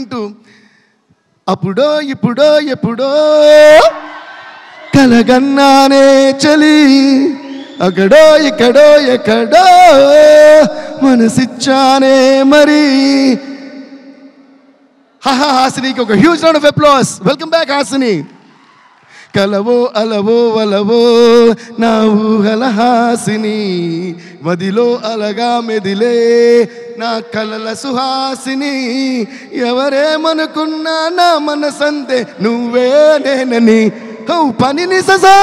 అంటూ అప్పుడో ఇప్పుడో ఎప్పుడో కలగన్నానే చలి అక్కడో ఇక్కడో ఎక్కడో మనసిచ్చానే మరి. హాసినికి ఒక huge round of applause. Welcome back Hasini. కలవో అలవో వలవో నా ఊహల హాసిని, మదిలో అలగా మెదిలే నా కలల సుహాసిని. ఎవరేమనుకున్నా నా మనసంతే నువ్వే నేనని. పనిని ససా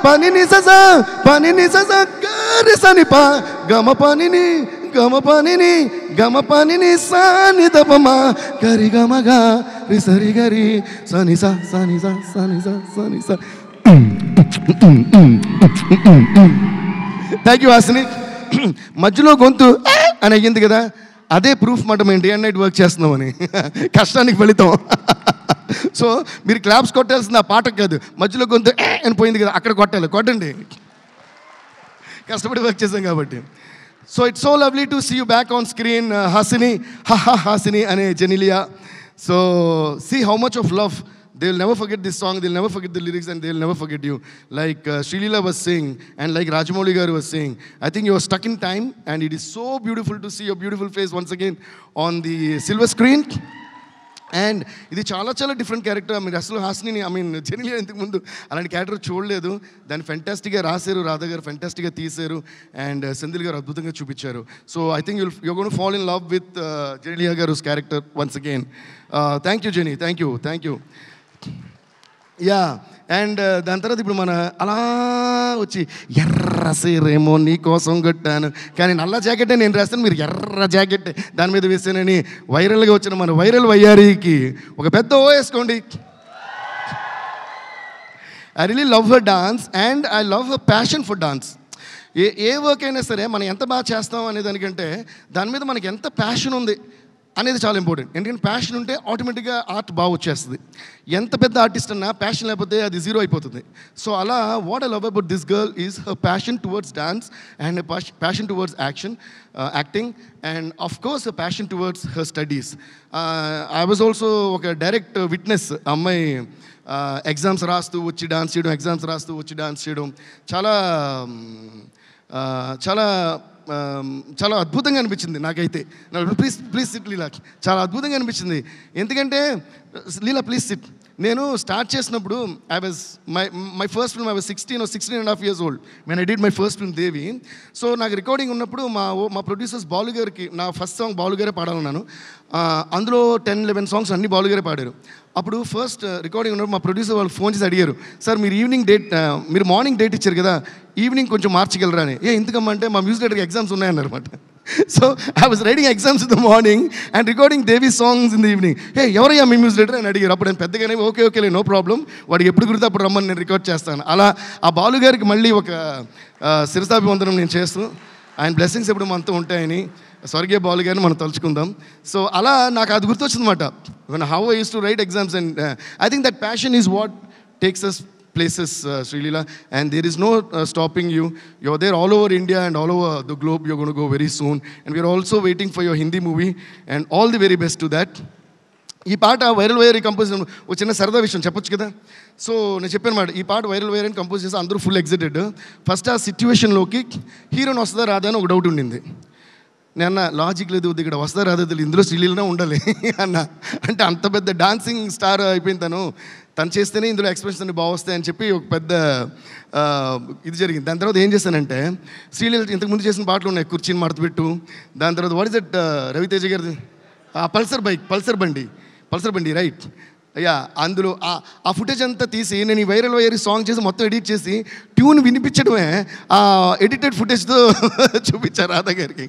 పనిని ససా పనిని ససా గారి సనిప గమ పనిని గమ పనిని గమ పనిని సాని తపమా గరి గమగా రి సరి గరి సని సా సని సా సని సా సని సా. Thank you Hasini. మధ్యలో గొంతు అని అయ్యింది కదా, అదే ప్రూఫ్ మాట మేము డే అండ్ నైట్ వర్క్ చేస్తున్నామని, కష్టానికి ఫలితం. సో మీరు క్లాప్స్ కొట్టాల్సింది ఆ పాటకు కాదు, మధ్యలో గొంతు అని పోయింది కదా అక్కడ కొట్టాలి. కొట్టండి, కష్టపడి వర్క్ చేసాం కాబట్టి. So it's so lovely to see you back on screen Hasini. Hasini అనే Genelia. So see how much of love. They will never forget this song, they will never forget the lyrics, and they will never forget you. Like Srilila was saying, and like Rajamouli garu was saying, I think you are stuck in time, and it is so beautiful to see your beautiful face once again on the silver screen. And ఇది చాలా చాలా different character. మీరు అసలు హాసిని జెనిలియా ఇంతకు ముందు అలాంటి character చూడలేదు. దాన్ని ఫెంటాస్టిక్గా రాశారు, రాధా గారు ఫెంటాస్టిక్గా తీశారు, అండ్ సెంధిల్ గారు అద్భుతంగా చూపించారు. So I think you gonna fall in love with Genelia గారు character once again. Thank you Genie, thank you. Yeah, and దాని తర్వాత ఇప్పుడు మన అలా వచ్చి ఎర్ర సీరేమో నీ కోసం కొట్టాను, కానీ నల్ల జాకెట్టే నేను రాస్తాను, మీరు ఎర్ర జాకెట్ దాని మీద వేసానని వైరల్గా వచ్చిన మన వైరల్ వయ్యారికి ఒక పెద్ద ఓ వేసుకోండి. I really love her dance and I love her passion for dance. A work అయినా సరే మనం ఎంత బాగా చేస్తాం అనే దానికంటే దాని మీద మనకి ఎంత ప్యాషన్ ఉంది అనేది చాలా ఇంపార్టెంట్. ఎందుకంటే ప్యాషన్ ఉంటే ఆటోమేటిక్గా ఆర్ట్ బాగా వచ్చేస్తుంది. ఎంత పెద్ద ఆర్టిస్ట్ అన్నా ప్యాషన్ లేకపోతే అది జీరో అయిపోతుంది. సో అలా what I love about this girl is her passion towards dance and passion towards acting and of course her passion towards her studies. I was also ఒక డైరెక్ట్ విట్నెస్. అమ్మాయి exams రాస్తూ వచ్చి dance చేయడం, exams రాస్తూ వచ్చి dance చేయడం చాలా చాలా చాలా అద్భుతంగా అనిపించింది నాకైతే. ప్లీజ్ సిట్ లీలా. చాలా అద్భుతంగా అనిపించింది. ఎందుకంటే లీలా ప్లీజ్ సిట్. నేను స్టార్ట్ చేసినప్పుడు my first film I was 16.5 years old when I did my first film Devi. So నాకు రికార్డింగ్ ఉన్నప్పుడు మా ప్రొడ్యూసర్స్ బాలు గారికి నా ఫస్ట్ సాంగ్ బాలు గారే పాడాలన్నాను. అందులో 10-11 సాంగ్స్ అన్ని బాలు గారే పాడారు. అప్పుడు ఫస్ట్ రికార్డింగ్ ఉన్నప్పుడు మా ప్రొడ్యూసర్ వాళ్ళు ఫోన్ చేసి అడిగారు, సార్ మీరు మార్నింగ్ డేట్ ఇచ్చారు కదా, ఈవినింగ్ కొంచెం మార్చగలరా అని. ఎందుకమ్మంటే మా మ్యూజిక్ డైరెక్టర్కి ఎగ్జామ్స్ ఉన్నాయన్నమాట. So I was writing exams in the morning and recording Devi songs in the evening. ఎవరయ్యా మీ మ్యూజిక్ డైరెక్టర్ అని అడిగారు. అప్పుడు నేను పెద్దగానే ఓకే నో ప్రాబ్లం, వాడికి ఎప్పుడు గుర్తు అప్పుడు రమ్మని నేను రికార్డ్ చేస్తాను. అలా ఆ బాలు గారికి మళ్ళీ ఒక శిరసాభివందనం నేను చేస్తూ, ఆయన బ్లెస్సింగ్స్ ఎప్పుడు మనతో ఉంటాయని స్వర్గీయ బాలు గారిని మనం తలుచుకుందాం. సో అలా నాకు అది గుర్తొచ్చిందన్నమాట. How I use to write exams and I think that passion is what takes us places, Srilila, and there is no stopping you. You're there all over India and all over the globe. You're going to go very soon, and we're also waiting for your Hindi movie, and all the very best to that. ఈ పాట viral wire compose ఒక చిన్న సరదా విషయం చెప్పొచ్చు కదా. So నేను చెప్పాను మాట, ఈ పాట వైరల్ వైర్ అని కంపోజ్ చేస్తే అందరూ ఫుల్ ఎగ్జైటెడ్. ఫస్ట్ ఆ సిచ్యువేషన్లోకి హీరోని వస్తుందా రాదా అని ఒక డౌట్ ఉండింది. నేను అన్న లాజిక్ లేదు, ఇక్కడ వస్తుందా రాదా తెలియదు, ఇందులో శ్రీలీలనే ఉండాలి అన్న. అంటే అంత పెద్ద డాన్సింగ్ స్టార్ అయిపోయింది తను చేస్తేనే ఇందులో ఎక్స్ప్రెషన్స్ అన్ని బాగొస్తాయి అని చెప్పి ఒక పెద్ద ఇది జరిగింది. దాని తర్వాత ఏం చేశానంటే, శ్రీలీల ఇంతకుముందు చేసిన పాటలు ఉన్నాయి, కుర్చీని మడతపెట్టు, దాని తర్వాత వాట్ ఇస్ దట్ రవితేజ గారిది పల్సర్ బండి రైట్. అయ్యా అందులో ఆ ఫుటేజ్ అంతా తీసి నేను ఈ వైరల్ వైర్ సాంగ్ చేసి మొత్తం ఎడిట్ చేసి ట్యూన్ వినిపించడమే ఆ ఎడిటెడ్ ఫుటేజ్తో చూపించారు రాధా గారికి.